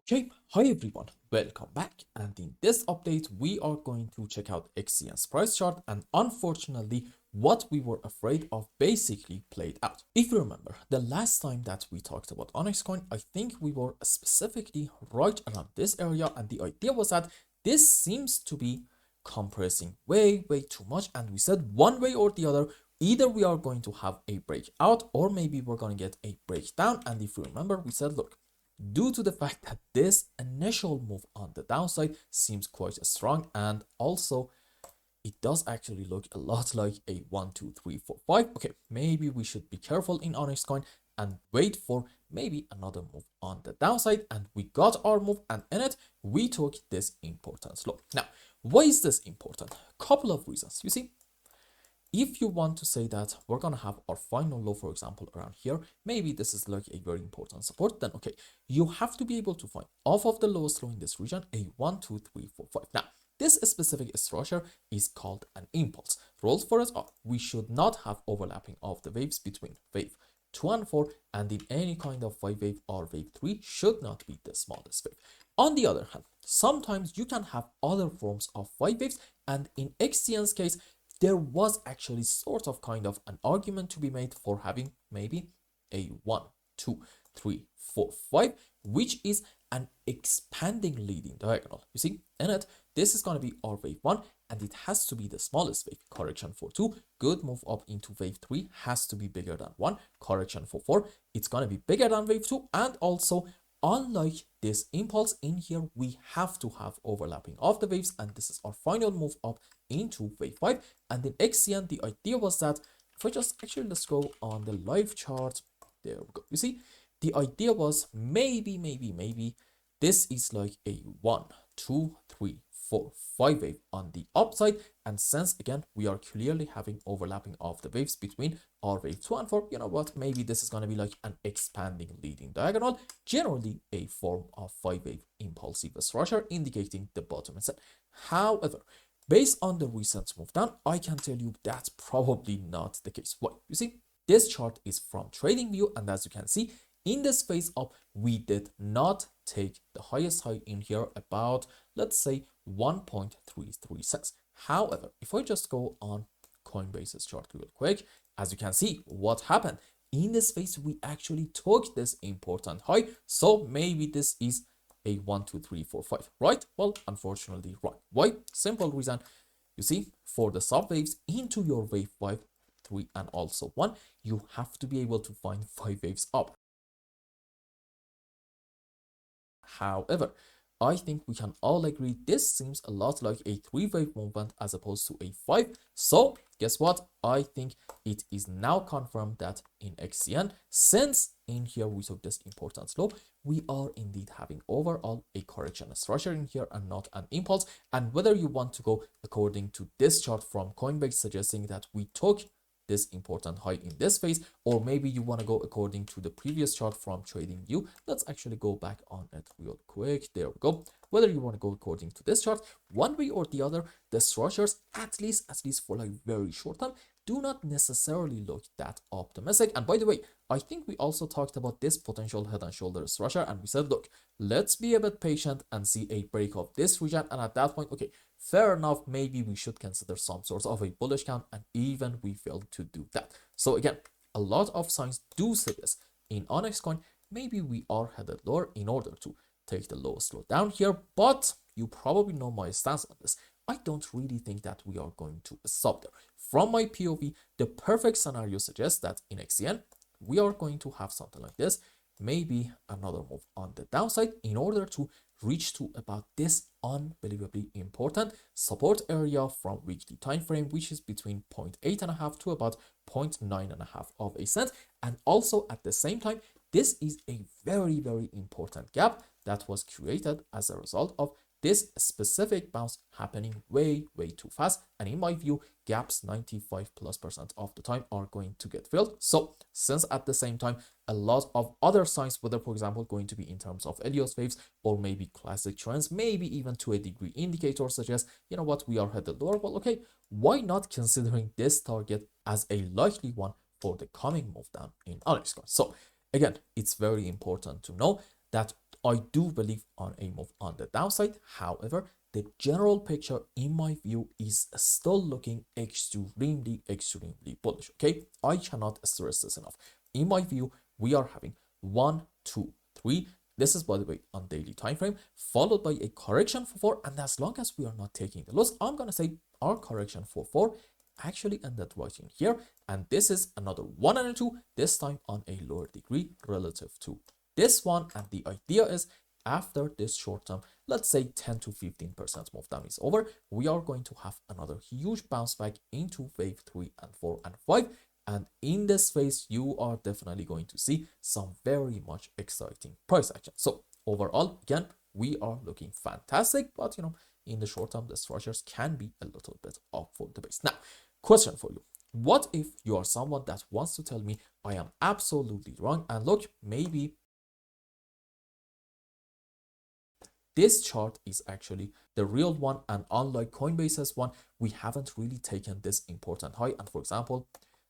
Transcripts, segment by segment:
Okay, hi everyone, welcome back, and in this update we are going to check out XCN's price chart, and unfortunately what we were afraid of basically played out. If you remember, the last time that we talked about ONYX coin, I think we were specifically right around this area, and the idea was that this seems to be compressing way too much, and we said one way or the other, either we are going to have a breakout or maybe we're going to get a breakdown. And if you remember, we said, look, due to the fact that this initial move on the downside seems quite strong, and also it does actually look a lot like a 1 2 3 4 5. Okay, maybe we should be careful in ONYX coin and wait for maybe another move on the downside. And we got our move, and in it we took this important low. Now, why is this important? Couple of reasons. You see, if you want to say that we're gonna have our final low, for example, around here, maybe this is like a very important support, then okay, you have to be able to find off of the lowest low in this region a 1 2 3 4 5. Now, this specific structure is called an impulse. Rules for us are we should not have overlapping of the waves between wave 2 and 4, and in any kind of 5 wave or wave 3 should not be the smallest wave. On the other hand, sometimes you can have other forms of 5 waves, and in XCN's case, there was actually sort of kind of an argument to be made for having maybe a 1 2 3 4 5, which is an expanding leading diagonal. You see, in it, this is going to be our wave 1, and it has to be the smallest wave. Correction for 2, good move up into wave 3 has to be bigger than 1. Correction for 4, it's going to be bigger than wave 2, and also unlike this impulse in here, we have to have overlapping of the waves, and this is our final move up into wave 5. And in XCN, the idea was that if I just actually let's go on the live chart, there we go. You see, the idea was maybe this is like a 1 2 3 4 5 wave on the upside, and since again we are clearly having overlapping of the waves between our wave 2 and 4, you know what, maybe this is going to be like an expanding leading diagonal, generally a form of 5 wave impulsive structure indicating the bottom instead. However, based on the recent move down, I can tell you that's probably not the case. Why? You see, this chart is from TradingView, and as you can see, in this phase up, we did not take the highest high in here, about, let's say, 1.336. However, if I just go on Coinbase's chart real quick, as you can see, what happened? In this phase, we actually took this important high, so maybe this is a 1 2 3 4 5, right? Well, unfortunately, right. Why? Simple reason. You see, for the sub waves into your wave 5, 3, and also 1, you have to be able to find 5 waves up. However, I think we can all agree this seems a lot like a 3-wave movement as opposed to a 5. So guess what? I think it is now confirmed that in XCN, since in here we took this important low, we are indeed having overall a correction structure in here and not an impulse. And whether you want to go according to this chart from Coinbase suggesting that we took this important high in this phase, or maybe you want to go according to the previous chart from TradingView. Let's actually go back on it real quick. There we go. Whether you want to go according to this chart, one way or the other, the structures, at least for like very short term, do not necessarily look that optimistic. And by the way, I think we also talked about this potential head and shoulder structure, and we said, look, let's be a bit patient and see a break of this region. And at that point, okay, fair enough, maybe we should consider some sort of a bullish count, and even we failed to do that. So again, a lot of signs do say this. In ONYX coin, maybe we are headed lower in order to take the lowest low down here, but you probably know my stance on this. I don't really think that we are going to stop there. From my POV, the perfect scenario suggests that in XCN, we are going to have something like this, maybe another move on the downside in order to reach to about this unbelievably important support area from weekly time frame, which is between 0.8.5 to about 0.9.5 of a cent. And also at the same time, this is a very important gap that was created as a result of this specific bounce happening way too fast. And in my view, gaps 95+% of the time are going to get filled. So since at the same time, a lot of other signs, whether for example going to be in terms of Elliott waves or maybe classic trends, maybe even to a degree indicators suggest, you know what, we are headed lower. Well, okay, why not considering this target as a likely one for the coming move down in ONYX? So again, it's very important to know that I do believe on a move on the downside. However, the general picture in my view is still looking extremely bullish. Okay, I cannot stress this enough. In my view, we are having 1, 2, 3. This is, by the way, on daily time frame, followed by a correction for 4. And as long as we are not taking the loss, I'm gonna say our correction for 4 actually ended right in here. And this is another 1 and a 2, this time on a lower degree relative to this one. And the idea is, after this short term, let's say 10 to 15% move down is over, we are going to have another huge bounce back into wave 3 and 4 and 5. And in this phase, you are definitely going to see some very much exciting price action. So overall, again, we are looking fantastic, but in the short term, the structures can be a little bit off for the base. Now, question for you. What if you are someone that wants to tell me I am absolutely wrong, and look, maybe this chart is actually the real one, and unlike Coinbase's one, we haven't really taken this important high. And for example,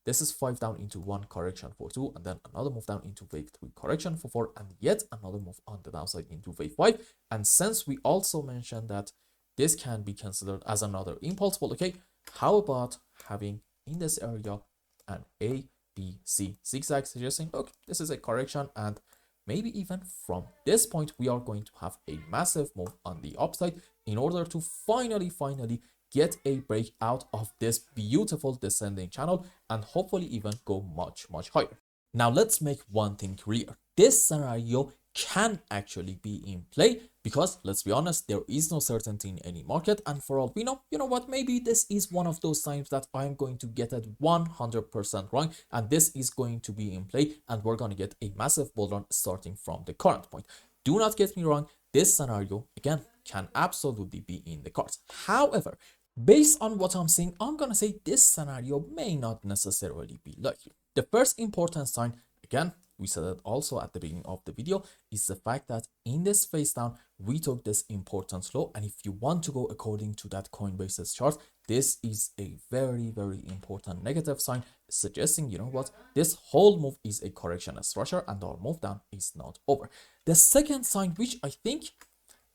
this is 5 down into 1 correction for 2, and then another move down into wave 3 correction for 4, and yet another move on the downside into wave 5. And since we also mentioned that this can be considered as another impulse, well, okay, how about having in this area an A, B, C zigzag, suggesting, look, this is a correction, and maybe even from this point, we are going to have a massive move on the upside in order to finally get a break out of this beautiful descending channel and hopefully even go much higher. Now let's make one thing clear. This scenario can actually be in play because, let's be honest, there is no certainty in any market, and for all we know, you know what, maybe this is one of those times that I'm going to get it 100% wrong, and this is going to be in play, and we're going to get a massive bull run starting from the current point. Do not get me wrong, this scenario, again, can absolutely be in the cards. However, based on what I'm seeing, I'm gonna say this scenario may not necessarily be likely. The first important sign, again, we said it also at the beginning of the video, is the fact that in this phase down, we took this important low. And if you want to go according to that Coinbase's chart, this is a very important negative sign, suggesting, you know what, this whole move is a correction structure and our move down is not over. The second sign, which I think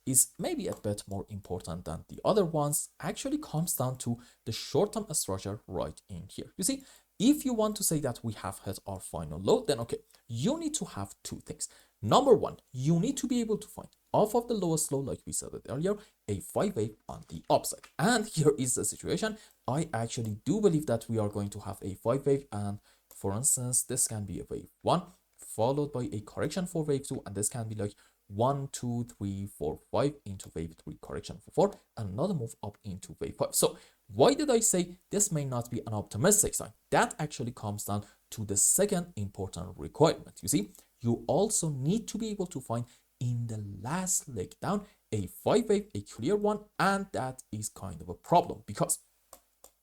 is maybe a bit more important than the other ones, actually comes down to the short-term structure right in here. You see, if you want to say that we have hit our final low, then okay, you need to have two things. Number one, you need to be able to find off of the lowest low, like we said it earlier, a 5 wave on the upside. And here is the situation. I actually do believe that we are going to have a 5 wave, and for instance, this can be a wave 1 followed by a correction for wave 2, and this can be like 1, 2, 3, 4, 5 into wave 3 correction for 4, another move up into wave 5. So why did I say this may not be an optimistic sign? That actually comes down to the second important requirement. You see, you also need to be able to find in the last leg down a 5 wave, a clear one, and that is kind of a problem because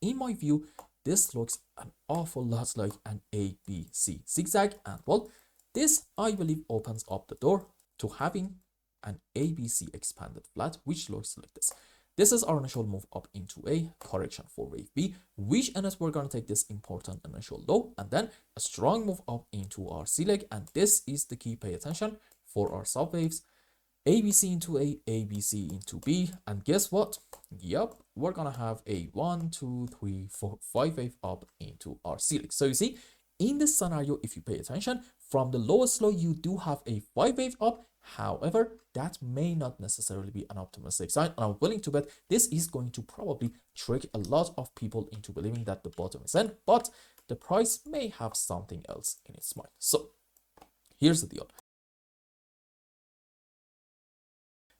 in my view, this looks an awful lot like an ABC zigzag, and well, this I believe opens up the door to having an ABC expanded flat, which looks like this. This is our initial move up into a correction for wave B, which in it we're going to take this important initial low and then a strong move up into our C leg. And this is the key, pay attention for our sub waves. ABC into A, ABC into B, and guess what? Yep, we're gonna have a 1, 2, 3, 4, 5 wave up into our C leg. So you see, in this scenario, if you pay attention, from the lowest low, you do have a 5 wave up. However, that may not necessarily be an optimistic sign, and I'm willing to bet this is going to probably trick a lot of people into believing that the bottom is in, but the price may have something else in its mind. So here's the deal.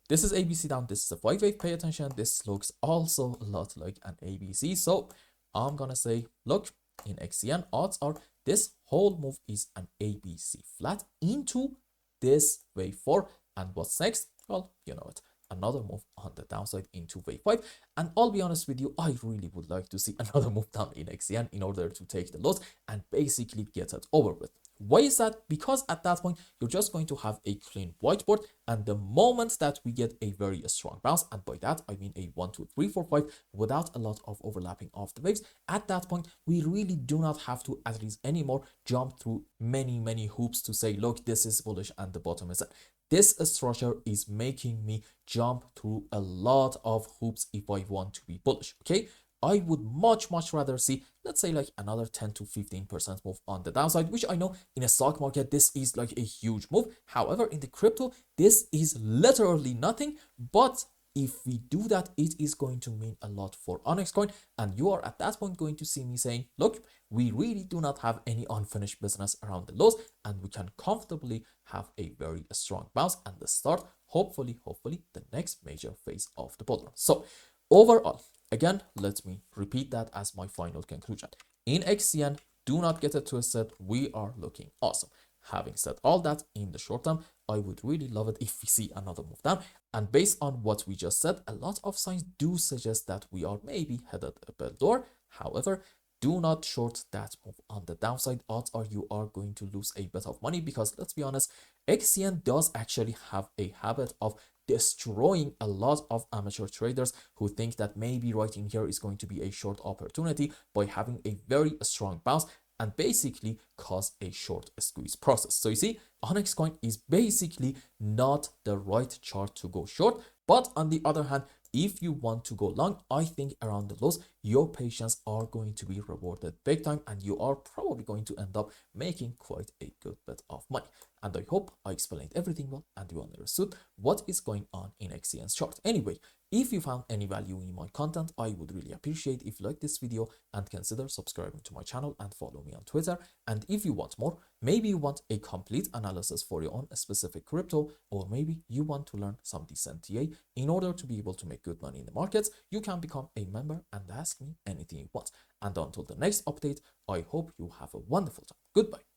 This is ABC down, this is a 5 wave, pay attention. This looks also a lot like an ABC. So I'm gonna say, look, in XCN, odds are this whole move is an ABC flat into this wave 4. And what's next? Well, you know it, another move on the downside into wave 5. And I'll be honest with you, I really would like to see another move down in XCN in order to take the loss and basically get it over with. Why is that? Because at that point, you're just going to have a clean whiteboard, and the moment that we get a very strong bounce, and by that I mean a 1, 2, 3, 4, 5 without a lot of overlapping of the waves, at that point we really do not have to at least anymore jump through many hoops to say, look, this is bullish and the bottom is it. This structure is making me jump through a lot of hoops if I want to be bullish. Okay, I would much rather see, let's say, like another 10 to 15% move on the downside, which I know in a stock market this is like a huge move. However, in the crypto this is literally nothing, but if we do that, it is going to mean a lot for ONYX coin, and you are at that point going to see me saying, look, we really do not have any unfinished business around the lows, and we can comfortably have a very strong bounce and the start, hopefully the next major phase of the bull run. So overall, again, let me repeat that as my final conclusion. In XCN, do not get it twisted, we are looking awesome. Having said all that, in the short term, I would really love it if we see another move down. And based on what we just said, a lot of signs do suggest that we are maybe headed a bit lower. However, do not short that move on the downside. Odds are you are going to lose a bit of money, because let's be honest, XCN does actually have a habit of destroying a lot of amateur traders who think that maybe right in here is going to be a short opportunity by having a very strong bounce and basically cause a short squeeze process. So you see, ONYX coin is basically not the right chart to go short. But on the other hand, if you want to go long, I think around the lows, your patience are going to be rewarded big time, and you are probably going to end up making quite a good bit of money. And I hope I explained everything well and you understood what is going on in XCN's chart. Anyway, if you found any value in my content, I would really appreciate if you like this video and consider subscribing to my channel and follow me on Twitter. And if you want more, maybe you want a complete analysis for your own specific crypto, or maybe you want to learn some decent TA in order to be able to make good money in the markets, you can become a member and ask me anything you want. And until the next update, I hope you have a wonderful time. Goodbye.